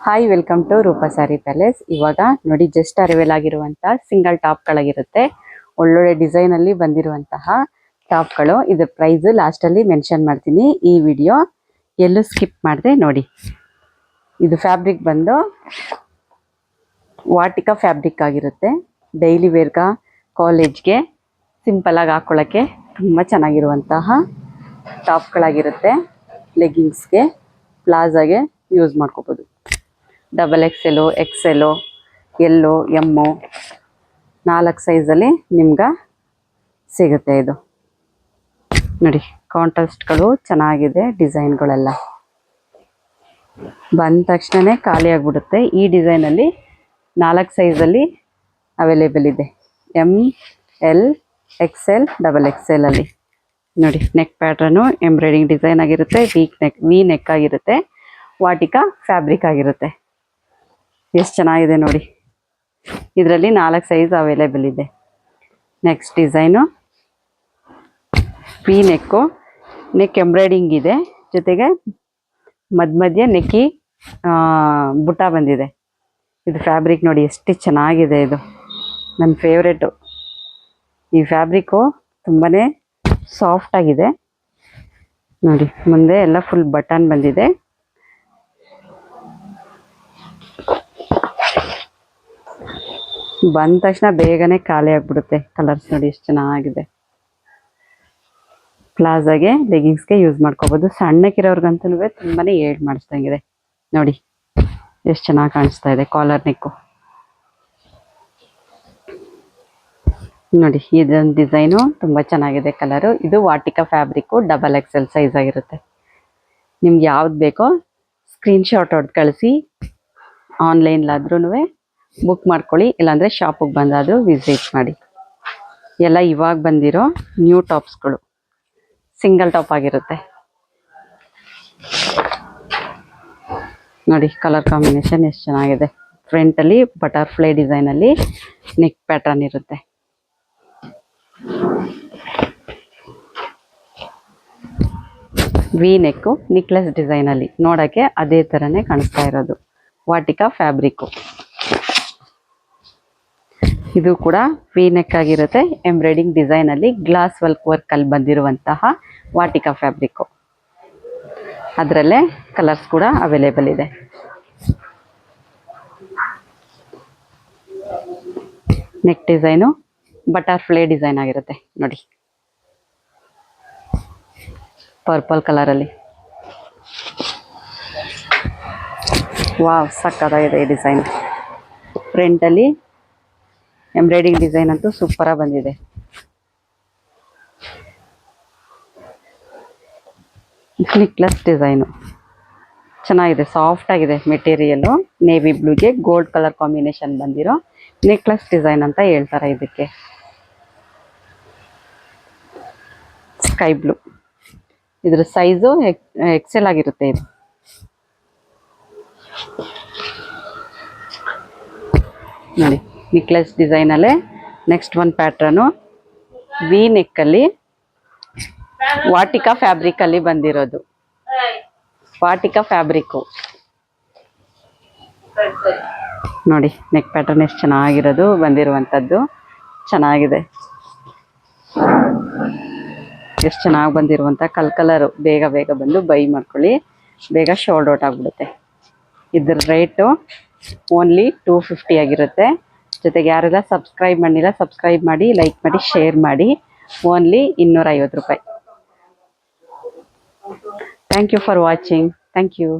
Hi, welcome to Roopa saree palace. ಇವಾಗ ನೋಡಿ, just arrival ಆಗಿರುವಂತಹ ಸಿಂಗಲ್ ಟಾಪ್ಗಳಾಗಿರುತ್ತೆ. ಒಳ್ಳೊಳ್ಳೆ ಡಿಸೈನಲ್ಲಿ ಬಂದಿರುವಂತಹ ಟಾಪ್ಗಳು. ಇದ್ರ ಪ್ರೈಸ್ ಲಾಸ್ಟಲ್ಲಿ ಮೆನ್ಷನ್ ಮಾಡ್ತೀನಿ. ಈ ವಿಡಿಯೋ ಎಲ್ಲೂ ಸ್ಕಿಪ್ ಮಾಡಿದೆ ನೋಡಿ. ಇದು ಫ್ಯಾಬ್ರಿಕ್ ಬಂದು ವಾಟಿಕಾ ಫ್ಯಾಬ್ರಿಕ್ ಆಗಿರುತ್ತೆ. ಡೈಲಿ ವೇರ್ಗ, ಕಾಲೇಜ್ಗೆ ಸಿಂಪಲಾಗಿ ಹಾಕ್ಕೊಳ್ಳೋಕ್ಕೆ ತುಂಬ ಚೆನ್ನಾಗಿರುವಂತಹ ಟಾಪ್ಗಳಾಗಿರುತ್ತೆ. ಲೆಗ್ಗಿಂಗ್ಸ್ಗೆ, ಪ್ಲಾಜಾಗೆ ಯೂಸ್ ಮಾಡ್ಕೋಬೋದು. XXL, XL, L, M 4 ಸೈಜಲ್ಲಿ ನಿಮ್ಗೆ ಸಿಗುತ್ತೆ. ಇದು ನೋಡಿ, ಕಾಂಟ್ರಾಸ್ಟ್ಗಳು ಚೆನ್ನಾಗಿದೆ. ಡಿಸೈನ್ಗಳೆಲ್ಲ ಬಂದ ತಕ್ಷಣವೇ ಖಾಲಿ ಆಗಿಬಿಡುತ್ತೆ. ಈ ಡಿಸೈನಲ್ಲಿ 4 ಸೈಜಲ್ಲಿ ಅವೈಲೇಬಲ್ ಇದೆ. M, L, XL, XXL ಅಲ್ಲಿ ನೋಡಿ. ನೆಕ್ ಪ್ಯಾಟ್ರನು ಎಂಬ್ರಾಯ್ಡಿಂಗ್ ಡಿಸೈನ್ ಆಗಿರುತ್ತೆ. ವಿ ನೆಕ್ ಆಗಿರುತ್ತೆ. ವಾಟಿಕಾ ಫ್ಯಾಬ್ರಿಕ್ ಆಗಿರುತ್ತೆ. ಎಷ್ಟು ಚೆನ್ನಾಗಿದೆ ನೋಡಿ. ಇದರಲ್ಲಿ 4 ಸೈಜ್ ಅವೈಲೇಬಲ್ ಇದೆ. Next design V neck. Neck embroidering ಇದೆ, ಜೊತೆಗೆ ಮಧ್ಯ ನೆಕ್ಕಿ ಬುಟ್ಟ ಬಂದಿದೆ. ಇದು ಫ್ಯಾಬ್ರಿಕ್ ನೋಡಿ ಎಷ್ಟು ಚೆನ್ನಾಗಿದೆ. ಇದು ನನ್ನ ಫೇವ್ರೇಟು. ಈ ಫ್ಯಾಬ್ರಿಕ್ಕು ತುಂಬಾ ಸಾಫ್ಟ್ ಆಗಿದೆ ನೋಡಿ. ಮುಂದೆ ಎಲ್ಲ ಫುಲ್ ಬಟನ್ ಬಂದಿದೆ. ಬಂದ ತಕ್ಷಣ ಬೇಗನೆ ಖಾಲಿ ಆಗಿಬಿಡುತ್ತೆ. ಕಲರ್ಸ್ ನೋಡಿ ಎಷ್ಟು ಚೆನ್ನಾಗಿದೆ. ಪ್ಲಾಜಾಗೆ, ಲೆಗಿಂಗ್ಸ್ಗೆ ಯೂಸ್ ಮಾಡ್ಕೋಬೋದು. ಸಣ್ಣಕ್ಕಿರೋರ್ಗಂತೂ ತುಂಬಾ ಏಡ್ ಮಾಡಿಸ್ದಂಗಿದೆ ನೋಡಿ. ಎಷ್ಟು ಚೆನ್ನಾಗಿ ಕಾಣಿಸ್ತಾ ಇದೆ. ಕಾಲರ್ ನೆಕ್ಕು ನೋಡಿ. ಇದೊಂದು ಡಿಸೈನು ತುಂಬ ಚೆನ್ನಾಗಿದೆ. ಕಲರು ಇದು ವಾಟಿಕಾ ಫ್ಯಾಬ್ರಿಕ್ಕು. XXL ಸೈಜ್ ಆಗಿರುತ್ತೆ. ನಿಮ್ಗೆ ಯಾವ್ದು ಬೇಕೋ ಸ್ಕ್ರೀನ್ಶಾಟ್ ಹೊಡೆದು ಕಳಿಸಿ. ಆನ್ಲೈನ್ಲಾದ್ರೂ ಬುಕ್ ಮಾಡ್ಕೊಳ್ಳಿ, ಇಲ್ಲಾಂದರೆ ಶಾಪಿಗೆ ಬಂದಾದರೂ ವಿಸಿಟ್ ಮಾಡಿ. ಎಲ್ಲ ಇವಾಗ ಬಂದಿರೋ ನ್ಯೂ ಟಾಪ್ಸ್ಗಳು, ಸಿಂಗಲ್ ಟಾಪ್ ಆಗಿರುತ್ತೆ ನೋಡಿ. ಕಲರ್ ಕಾಂಬಿನೇಷನ್ ಎಷ್ಟು ಚೆನ್ನಾಗಿದೆ. ಫ್ರಂಟಲ್ಲಿ ಬಟರ್ಫ್ಲೈ ಡಿಸೈನಲ್ಲಿ ನೆಕ್ ಪ್ಯಾಟರ್ನ್ ಇರುತ್ತೆ. ವಿ ನೆಕ್ಕು, ನೆಕ್ಲೆಸ್ ಡಿಸೈನಲ್ಲಿ ನೋಡೋಕ್ಕೆ ಅದೇ ಥರನೇ ಕಾಣಿಸ್ತಾ ಇರೋದು. ವಾಟಿಕಾ ಫ್ಯಾಬ್ರಿಕ್ಕು. ಇದು ಕೂಡ ವಿ ನೆಕ್ ಆಗಿರುತ್ತೆ. ಎಂಬ್ರಾಯ್ಡಿಂಗ್ ಡಿಸೈನಲ್ಲಿ ಗ್ಲಾಸ್ ವರ್ಕಲ್ಲಿ ಬಂದಿರುವಂತಹ ವಾಟಿಕಾ ಫ್ಯಾಬ್ರಿಕ್ಕು. ಅದರಲ್ಲೇ ಕಲರ್ಸ್ ಕೂಡ ಅವೈಲೇಬಲ್ ಇದೆ. ನೆಕ್ ಡಿಸೈನು ಬಟರ್ಫ್ಲೈ ಡಿಸೈನ್ ಆಗಿರುತ್ತೆ ನೋಡಿ. ಪರ್ಪಲ್ ಕಲರಲ್ಲಿ ವಾವ್, ಸಕ್ಕತ್ತಾಗಿದೆ ಈ ಡಿಸೈನ್. ಫ್ರಂಟಲ್ಲಿ ಎಂಬ್ರಾಯ್ಡಿಂಗ್ ಡಿಸೈನ್ ಅಂತೂ ಸೂಪರಾಗಿ ಬಂದಿದೆ. ನೆಕ್ಲೆಸ್ ಡಿಸೈನು ಚೆನ್ನಾಗಿದೆ, ಸಾಫ್ಟ್ ಆಗಿದೆ ಮೆಟೀರಿಯಲು. ನೇವಿ ಬ್ಲೂಗೆ ಗೋಲ್ಡ್ ಕಲರ್ ಕಾಂಬಿನೇಷನ್ ಬಂದಿರೋ ನೆಕ್ಲೆಸ್ ಡಿಸೈನ್ ಅಂತ ಹೇಳ್ತಾರೆ ಇದಕ್ಕೆ. Sky blue. ಇದ್ರ ಸೈಜು XL ಆಗಿರುತ್ತೆ. ಇದು ನೋಡಿ, ನೆಕ್ಲೆಸ್ ಡಿಸೈನಲ್ಲೇ ನೆಕ್ಸ್ಟ್ ಒಂದು ಪ್ಯಾಟ್ರನು ವಿ ನೆಕ್ಕಲ್ಲಿ ವಾಟಿಕಾ ಫ್ಯಾಬ್ರಿಕಲ್ಲಿ ಬಂದಿರೋದು. ವಾಟಿಕಾ ಫ್ಯಾಬ್ರಿಕ್ಕು ನೋಡಿ. ನೆಕ್ ಪ್ಯಾಟರ್ನ್ ಎಷ್ಟು ಚೆನ್ನಾಗಿರೋದು ಬಂದಿರುವಂಥದ್ದು. ಚೆನ್ನಾಗಿದೆ, ಎಷ್ಟು ಚೆನ್ನಾಗಿ ಬಂದಿರುವಂಥ ಕಲರು. ಬೇಗ ಬೇಗ ಬಂದು ಬೈ ಮಾಡ್ಕೊಳ್ಳಿ, ಬೇಗ ಶೋಲ್ಡ್ ಔಟ್ ಆಗಿಬಿಡುತ್ತೆ. ಇದ್ರ ರೇಟು ಓನ್ಲಿ 250 ಆಗಿರುತ್ತೆ. ಜೊತೆಗೆ ಯಾರೆಲ್ಲ ಸಬ್ಸ್ಕ್ರೈಬ್ ಮಾಡಿಲ್ಲ, ಸಬ್ಸ್ಕ್ರೈಬ್ ಮಾಡಿ, ಲೈಕ್ ಮಾಡಿ, ಶೇರ್ ಮಾಡಿ. ಓನ್ಲಿ 250 ರೂಪಾಯಿ. Thank you for watching. Thank you.